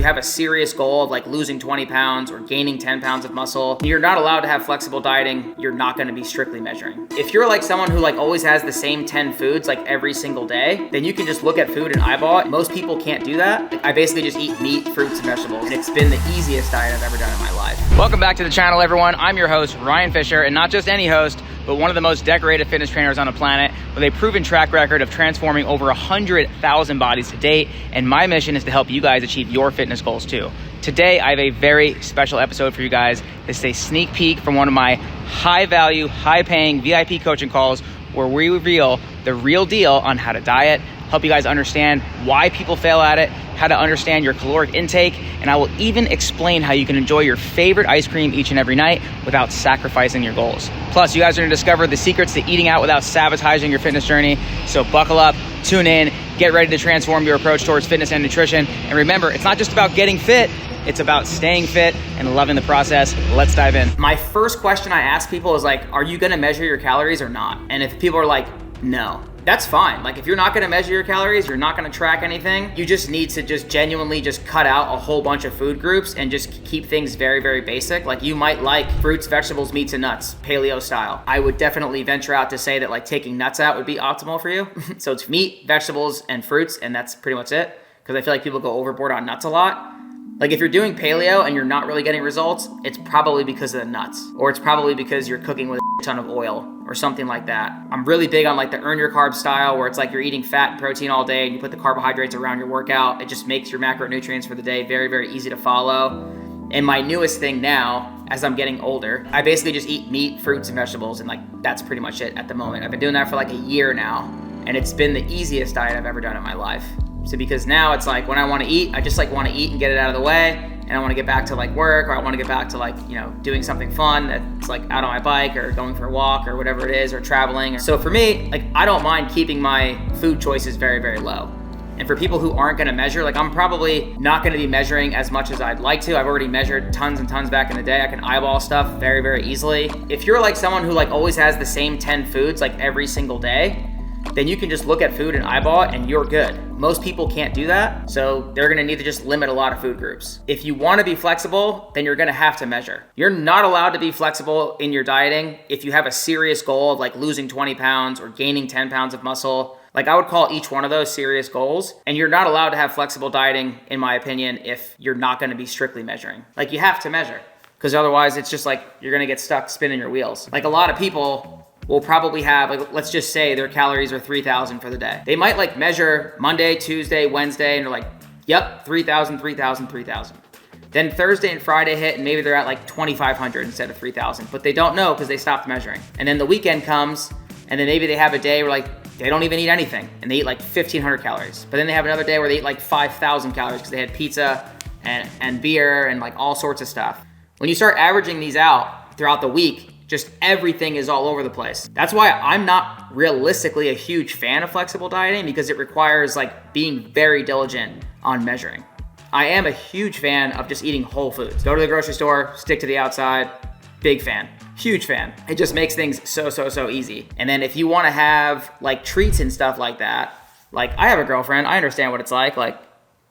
you have a serious goal of like losing 20 pounds or gaining 10 pounds of muscle, you're not allowed to have flexible dieting. You're not gonna be strictly measuring. If you're like someone who like always has the same 10 foods like every single day, then you can just look at food and eyeball it. Most people can't do that. I basically just eat meat, fruits, and vegetables, and it's been the easiest diet I've ever done in my life. Welcome back to the channel, everyone. I'm your host, Ryan Fischer, and not just any host, but one of the most decorated fitness trainers on the planet with a proven track record of transforming over 100,000 bodies to date. And my mission is to help you guys achieve your fitness goals too. Today, I have a very special episode for you guys. This is a sneak peek from one of my high value, high paying VIP coaching calls where we reveal the real deal on how to diet, help you guys understand why people fail at it, how to understand your caloric intake, and I will even explain how you can enjoy your favorite ice cream each and every night without sacrificing your goals. Plus, you guys are gonna discover the secrets to eating out without sabotaging your fitness journey. So buckle up, tune in, get ready to transform your approach towards fitness and nutrition. And remember, it's not just about getting fit, it's about staying fit and loving the process. Let's dive in. My first question I ask people is like, are you gonna measure your calories or not? And if people are like, no, that's fine. Like if you're not gonna measure your calories, you're not gonna track anything, you just need to just genuinely just cut out a whole bunch of food groups and just keep things very, very basic. Like you might like fruits, vegetables, meats, and nuts, paleo style. I would definitely venture out to say that like taking nuts out would be optimal for you. So it's meat, vegetables, and fruits, and that's pretty much it. Because I feel like people go overboard on nuts a lot. Like if you're doing paleo and you're not really getting results, it's probably because of the nuts, or it's probably because you're cooking with a ton of oil or something like that. I'm really big on like the earn your carbs style where it's like you're eating fat and protein all day and you put the carbohydrates around your workout. It just makes your macronutrients for the day very, very easy to follow. And my newest thing now, as I'm getting older, I basically just eat meat, fruits, and vegetables, and like that's pretty much it at the moment. I've been doing that for like a year now, and it's been the easiest diet I've ever done in my life. So because now it's like when I want to eat, I just like want to eat and get it out of the way, and I want to get back to like work, or I want to get back to like, you know, doing something fun that's like out on my bike or going for a walk or whatever it is, or traveling. So for me, like I don't mind keeping my food choices very, very low. And for people who aren't going to measure, like I'm probably not going to be measuring as much as I'd like to. I've already measured tons and tons back in the day. I can eyeball stuff very, very easily. If you're like someone who like always has the same 10 foods like every single day, then you can just look at food and eyeball it and you're good. Most people can't do that, so they're gonna need to just limit a lot of food groups. If you wanna be flexible, then you're gonna have to measure. You're not allowed to be flexible in your dieting if you have a serious goal of like losing 20 pounds or gaining 10 pounds of muscle. Like I would call each one of those serious goals, and you're not allowed to have flexible dieting, in my opinion, if you're not gonna be strictly measuring. Like you have to measure, because otherwise it's just like you're gonna get stuck spinning your wheels. Like a lot of people will probably have, like, let's just say their calories are 3,000 for the day. They might like measure Monday, Tuesday, Wednesday, and they're like, yep, 3,000, 3,000, 3,000. Then Thursday and Friday hit, and maybe they're at like 2,500 instead of 3,000, but they don't know because they stopped measuring. And then the weekend comes, and then maybe they have a day where like they don't even eat anything, and they eat like 1,500 calories. But then they have another day where they eat like 5,000 calories because they had pizza and beer and like all sorts of stuff. When you start averaging these out throughout the week, just everything is all over the place. That's why I'm not realistically a huge fan of flexible dieting, because it requires like being very diligent on measuring. I am a huge fan of just eating whole foods. Go to the grocery store, stick to the outside, big fan, huge fan. It just makes things so easy. And then if you wanna have like treats and stuff like that, like I have a girlfriend, I understand what it's like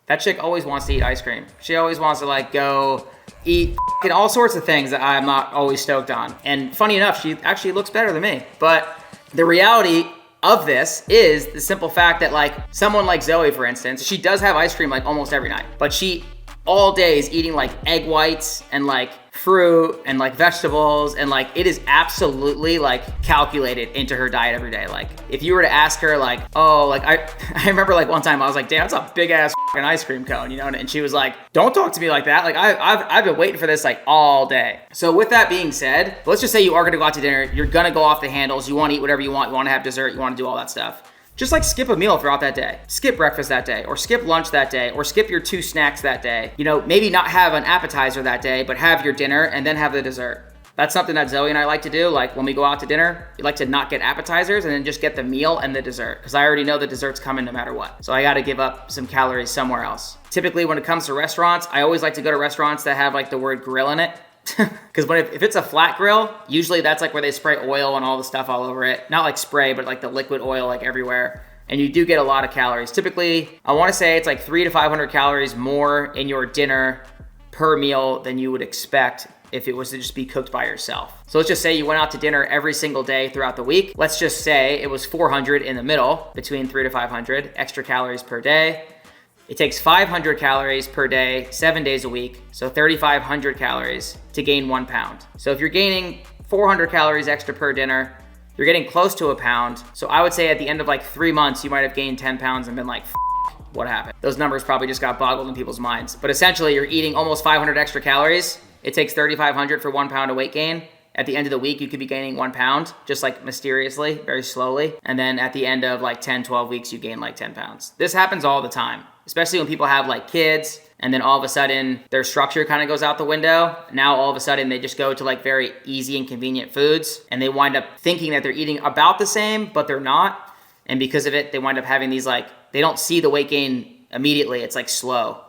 that chick always wants to eat ice cream. She always wants to like go eat all sorts of things that I'm not always stoked on. And funny enough, she actually looks better than me. But the reality of this is the simple fact that like someone like Zoe, for instance, she does have ice cream like almost every night, but she all day is eating like egg whites and like fruit and like vegetables, and like it is absolutely like calculated into her diet every day. Like if you were to ask her like, oh, like I remember like one time I was like, damn, that's a big ass fucking ice cream cone, you know? And she was like, don't talk to me like that. Like I've been waiting for this like all day. So with that being said, let's just say you are gonna go out to dinner, you're gonna go off the handles, you wanna eat whatever you want to have dessert, you wanna do all that stuff. Just like skip a meal throughout that day. Skip breakfast that day, or skip lunch that day, or skip your 2 snacks that day. You know, maybe not have an appetizer that day, but have your dinner and then have the dessert. That's something that Zoe and I like to do. Like when we go out to dinner, we like to not get appetizers and then just get the meal and the dessert, because I already know the dessert's coming no matter what. So I gotta give up some calories somewhere else. Typically when it comes to restaurants, I always like to go to restaurants that have like the word grill in it. Because if it's a flat grill, usually that's like where they spray oil and all the stuff all over it. Not like spray, but like the liquid oil like everywhere. and you do get a lot of calories. Typically, I want to say it's like 300 to 500 calories more in your dinner per meal than you would expect if it was to just be cooked by yourself. So let's just say you went out to dinner every single day throughout the week. Let's just say it was 400 in the middle, between 300 to 500 extra calories per day. It takes 500 calories per day, 7 days a week, so 3,500 calories to gain 1 pound. So if you're gaining 400 calories extra per dinner, you're getting close to a pound. So I would say at the end of like 3 months, you might have gained 10 pounds and been like, what happened? Those numbers probably just got boggled in people's minds. But essentially, you're eating almost 500 extra calories. It takes 3,500 for 1 pound of weight gain. At the end of the week, you could be gaining 1 pound, just like mysteriously, very slowly. And then at the end of like 10, 12 weeks, you gain like 10 pounds. This happens all the time, especially when people have like kids, and then all of a sudden their structure kind of goes out the window. Now all of a sudden they just go to like very easy and convenient foods, and they wind up thinking that they're eating about the same, but they're not. And because of it, they wind up having these like, they don't see the weight gain immediately. It's like slow.